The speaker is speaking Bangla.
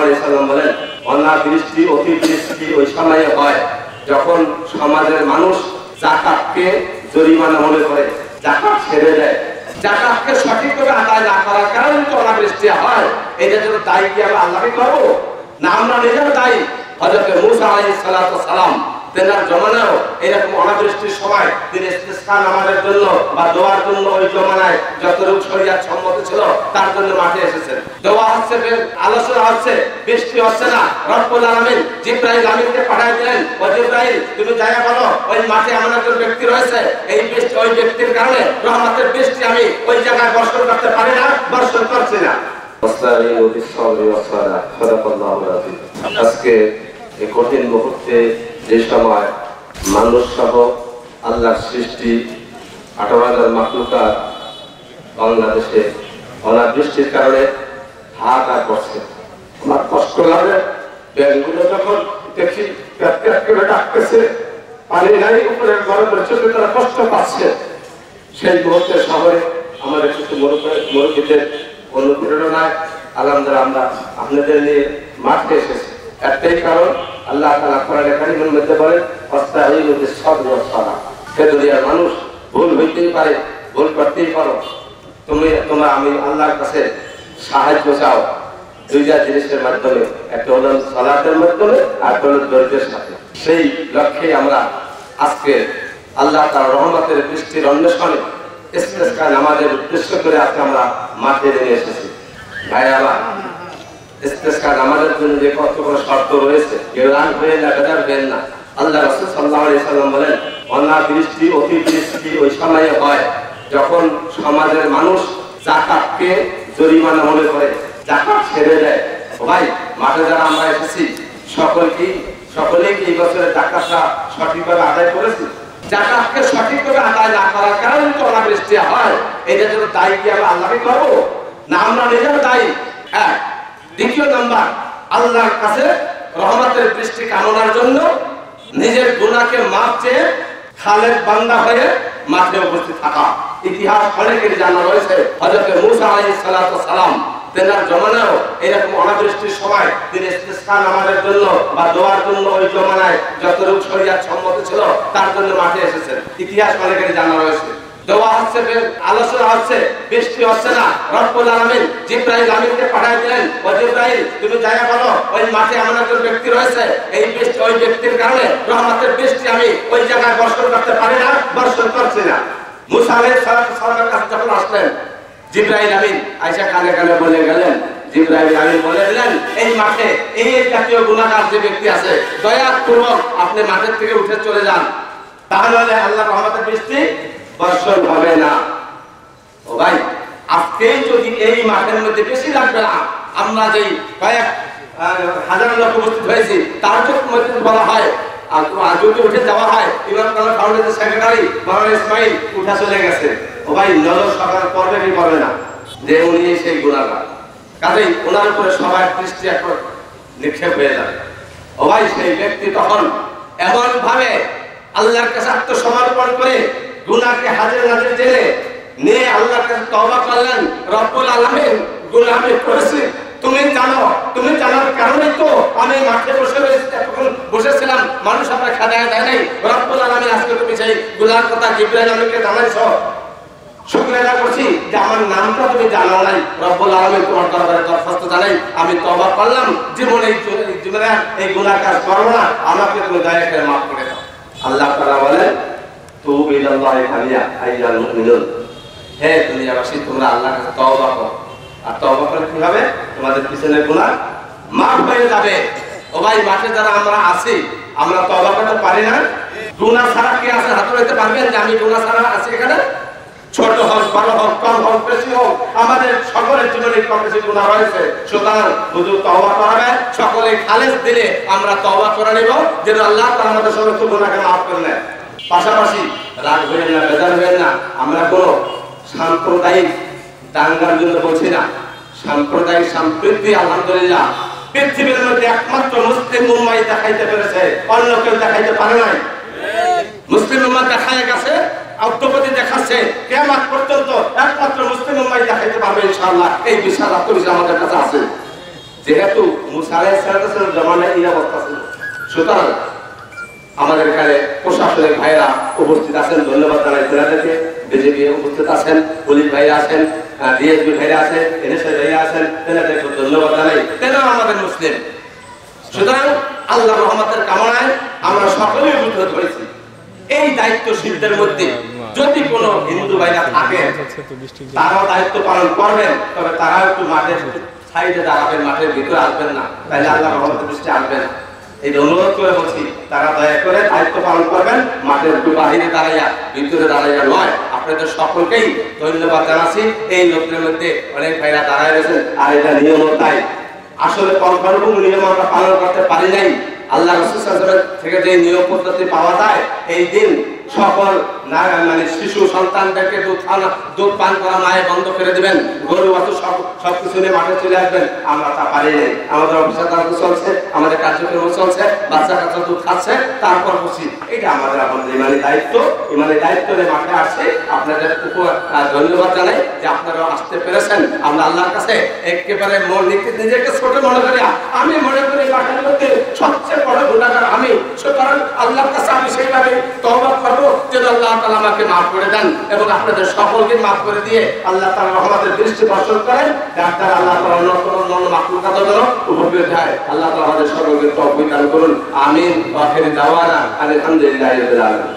আলাইহি সাল্লাম বলেন, অনাবৃষ্টি অতিবৃষ্টি ওই সময়ে হয় যখন সমাজের মানুষ যাকাতকে জরিমানা মনে করে, যাকাত ছেড়ে দেয়। যাকাতকে সঠিকভাবে আদায় না করার কারণে তো অনাবৃষ্টি হয়। এটা জন্য দায়ী কি আমরা আল্লাহকে করবো না আমরা নিজেরা দায়ী? হযরত মূসা আলাইহিস সালাম তেনার জমানায় এরকম অনাবৃষ্টির সময় তিনি ইস্তিসকা নামাজের জন্য বা দোয়ার জন্য ওই জমানায় যতটুকু শরীয়ত সম্মত ছিল তার জন্য মাঠে এসেছেন। দোয়া হচ্ছে, আলোচনা হচ্ছে, বৃষ্টি হচ্ছে না। রব্বুল আলামিন জিবরাইল আমিনকে পাঠিয়ে দিলেন, ও জিবরাইল তুমি যাইয়া বলো ওই মাঠে এমন একজন ব্যক্তি রয়েছে, এই বৃষ্টি ওই ব্যক্তির কারণে রহমতের বৃষ্টি আমি ওই জায়গায় বর্ষণ করতে পারি না, বর্ষণ করছি না। আজকে এই কঠিন মুহূর্তে যে সময় মানুষ সহ আল্লাহর সৃষ্টি 18,000 মাখলুকাত বাংলাদেশে অনাবৃষ্টির কারণে হাহাকার করছে, আমার কষ্ট লাগে। ব্যাংকগুলো যখন দেখি করে ডাকতেছে, পানি নাই, উপরের গরমের জন্য তারা কষ্ট পাচ্ছে। সেই মুহূর্তে শহরে আমাদের কিছু মুরব্বীদের অনুপ্রেরণায় আলহামদুলিল্লাহ আমরা আপনাদের নিয়ে মাঠে এসেছি। একটাই কারণ, আল্লাহ তাআলা কোরআনে কারীমের মধ্যে বলেন, ওয়াস্তাঈনু বিস-সাবরি ওয়াস-সালাহ। হে দুনিয়ার মানুষ, ভুল হইতেই পারে, ভুল করতেই পারো, তোমরা আমি আল্লাহর কাছে সাহায্য চাও দুইটা জিনিসের মাধ্যমে, একটা হলো সালাতের মাধ্যমে আর হলো ধৈর্যের সাথে। সেই লক্ষ্যে আমরা আজকে আল্লাহ তাআলার রহমতের বৃষ্টির অন্বেষণে ইস্তিসকা নামাজের উদ্দেশ্য করে আজকে আমরা মাঠে নেমে এসেছি। ভাইরা, ইস্তিসকা নামাজের জন্য যে কতগুলো শর্ত রয়েছে, কেউ রাগ হয়ে না, বেজার হবেন না। আল্লাহ রাসূল সাল্লাল্লাহু আলাইহি সাল্লাম বলেন, অনাবৃষ্টি অতিবৃষ্টি ওই সময়ে হয় যখন সমাজের মানুষ যাকাতকে জরিমানা মনে করে, যাকাত ছেড়ে দেয়। ভাই, মাঠে যারা আমরা এসেছি সকলেই কি এই বছরের যাকাতটা সঠিকভাবে আদায় করেছি? যাকাতকে সঠিকভাবে আদায় না করার কারণে তো অনাবৃষ্টি হয়। এটা জন্য দায়ী কি আমরা আল্লাহকে করবো না আমরা নিজেরা দায়ী? হ্যাঁ। দ্বিতীয় নাম্বার, আল্লাহর কাছে রহমতের বৃষ্টি কামনার জন্য নিজের গুনাহকে মাফ চেয়ে খালেদ বান্দা হয়ে মাঠে উপস্থিত থাকা। ইতিহাস অনেকের জানা রয়েছে, হযরত মূসা আলাইহিস সালাম তেনার জমানায় এরকম অনাবৃষ্টির সময় তিনি ইস্তিসকা নামাজের জন্য বা দোয়ার জন্য ওই জমানায় যতটুকু শরীয়ত সম্মত ছিল তার জন্য মাঠে এসেছেন। ইতিহাস অনেকের জানা রয়েছে। দোয়া হচ্ছে, আলোচনা হচ্ছে, বৃষ্টি হচ্ছে না। রব্বুল আলামিন জিবরাইল আমিনকে পাঠিয়ে দিলেন, ও জিবরাইল তুমি যাইয়া বলো ওই মাঠে এমন একজন ব্যক্তি রয়েছে, এই বৃষ্টি ওই ব্যক্তির কারণে রহমতের বৃষ্টি আমি ওই জায়গায় বর্ষণ করতে পারি না, বর্ষণ করছি না। মূসা আলাইহিস সালামের কাছে যখন আসলেন, জিবরাইল আমিন আয়েশা কানে কানে বলে গেলেন, জিবরাইল আমিন বলে দিলেন, এই মাঠে এই জাতীয় গুনাহগার যে ব্যক্তি আছে, দয়াপূর্বক আপনি মাঠের থেকে উঠে চলে যান, তাহলে আল্লাহর রহমতের বৃষ্টি বর্ষণ হবে না। ও ভাই, আজকেই যদি এই মাঠের মধ্যে বেশি লাগবে না, আমরা যেই কয়েক হাজার লোক উপস্থিত হয়েছি তার মধ্যে বলা হয়, আর যদি উঠে যাওয়া হয়, ইমাম কালাম ফাউন্ডেশনের সেক্রেটারি মাওলানা ইসমাইল উঠা চলে গেছে। ও ভাই, নজর সরকার করবে কি করবে না যে উনি সেই গুনাহগার, কাজেই ওনার উপরে সবার দৃষ্টি এখন নিক্ষেপ হয়ে যাবে। ও ভাই, সেই ব্যক্তি তখন এমন ভাবে আল্লাহর কাছে আত্মসমর্পণ করে গুনাহকে হাজির নাজির জেনে নিয়ে আল্লাহর কাছে তওবা করলেন, রব্বুল আলামিন গুনাহ আমি করেছি, তুমি জানার কারণেই তো আমি মাঠে বসেছিলাম, মানুষ আপনার খেদায় দেয় নাই। রব্বুল আলামিন আজকে তুমি সেই গুনাহর কথা জিবরাইল আমিনকে জানাইছো, শুকরিয়া করছি যে আমার নামটা তুমি জানাও নাই। রব্বুল আলামিন তোমার দরবারে দরখাস্ত জানাই, আমি তওবা করলাম, জীবনে এই গুনাহ কাজ করব না, আমাকে তুমি দয়া করে মাফ করে দাও। আল্লাহ তাআলা বলেন, তুবু ইলাল্লাহি জামিআ আইয়ুহাল মুমিনুন, হে দুনিয়াবাসী তোমরা আল্লাহর কাছে তওবা করো। আর তওবা করলে কি হবে? তোমাদের পিছনের গুনাহ মাফ হয়ে যাবে। ও ভাই, মাঠে যারা আমরা আছি, আমরা তওবা করতে পারি না? গুনাহ ছাড়া কি আছে? হাত তুলতে পারবেন যে আমি গুনাহ ছাড়া আছি এখানে? ছোট হোক, বড় হোক, কম হোক, বেশি হোক, আমাদের সকলের জীবনে কম বেশি গুনাহ রয়েছে। সুতরাং হুজুর তওবা করাবে, সকলে খালেস দিলে আমরা তওবা করে নেব, যেন আল্লাহ তাআলা আমাদের সমস্ত গুনাহকে মাফ করে নেন। পাশাপাশি রাগ হবেন না, বেজার হবেন না, আমরা কোনো সাম্প্রদায়িক দাঙ্গার জন্য বলছি না। সাম্প্রদায়িক সম্প্রীতি আলহামদুলিল্লাহ পৃথিবীর মধ্যে একমাত্র মুসলিম উম্মাহ দেখাইতে পেরেছে, অন্য কেউ দেখাইতে পারে নাই। মুসলিম উম্মাহ দেখায় গেছে, অদ্যপতি দেখাচ্ছে, কিয়ামত পর্যন্ত একমাত্র মুসলিম উম্মাহ দেখাইতে পারবে ইনশাআল্লাহ। এই বিশাল আত্মবিশ্বাস আমাদের কাছে আছে। যেহেতু মুসা আলাইহিস সালামের জমানায় এই অবস্থা ছিল, সুতরাং আমাদের এখানে প্রশাসনিক ভাইরা উপস্থিত আছেন, ধন্যবাদ জানাই তেনাদেরকে। বিজেপি উপস্থিত আছেন, পুলিশ ভাইরা আছেন, ডিএসপি ভাইরা আছেন, এনএসএ ভাইরা আছেন, তেনাদেরকে ধন্যবাদ জানাই। তেনারা আমাদের মুসলিম। সুতরাং আল্লাহর রহমতের কামনায় আমরা সকলেই উঠে ধরেছি। এই দায়িত্বশীলদের মধ্যে যদি কোনো হিন্দু ভাইরা থাকেন, তারাও দায়িত্ব পালন করবেন, তবে তারা একটু মাঠের সাইডে দাঁড়াবেন, মাঠের ভিতরে আসবেন না, তাইলে আল্লাহর রহমতের দৃষ্টি আসবেন। এই অনুরোধ করে বলছি, তারা দয়া করে দায়িত্ব পালন করবেন, মাঠের একটু বাহিরে দাঁড়াইয়া, ভিতরে দাঁড়াইয়া নয়। আপনাদের সকলকেই ধন্যবাদ জানাচ্ছি। এই লোকদের মধ্যে অনেক ভাইরা দাঁড়ায় রয়েছেন, আর এটা নিয়ম তাই। আসলে কনফার্ম নিয়ম আমরা পালন করতে পারি নাই। আল্লাহ রাসূল সাল্লাল্লাহু আলাইহি ওয়াসাল্লাম থেকে যে নিয়ম পদ্ধতি পাওয়া যায়, এই দিন সকল মানে শিশু সন্তানদেরকে দুধ পান করা মায়ে বন্ধ করে দিবেন, গরু বাছুর সবকিছু নিয়ে মাঠে চলে আসবেন। আমরা তা পারি নাই। আমাদের অফিসের কাজ চলছে, আমাদের কার্যক্রম চলছে, বাচ্চা কাচ্চা দুধ খাচ্ছে, তারপর বসি। এটা আমাদের আপনাদের ইমানি দায়িত্ব। ইমানি দায়িত্ব নিয়ে মাঠে আসছে। আপনাদের ধন্যবাদ জানাই যে আপনারাও আসতে পেরেছেন। আমরা আল্লাহর কাছে একেবারে নিজেকে ছোট মনে করি। আমি মনে করি মাঠের মধ্যে সবচেয়ে বড় গুনাহগার আমি। সুতরাং আল্লাহর কাছে আমি সেইভাবে তওবা করবো যে আল্লাহ তাআলা আমাকে মাফ করে দেন এবং আপনাদের সকলকে মাফ করে দিয়ে আল্লাহ তাআলা রহমতের দৃষ্টি বর্ষণ করেন, যার দ্বারা আল্লাহ তাআলা অন্য মাখলুকাতের জন্য উপকৃত হয়। আল্লাহ তাআলা আমাদের সকলকে তৌফিক দান করুন। আমিন। ওয়া আখিরু দাওয়ানা আলহামদুলিল্লাহি রাব্বিল আলামিন।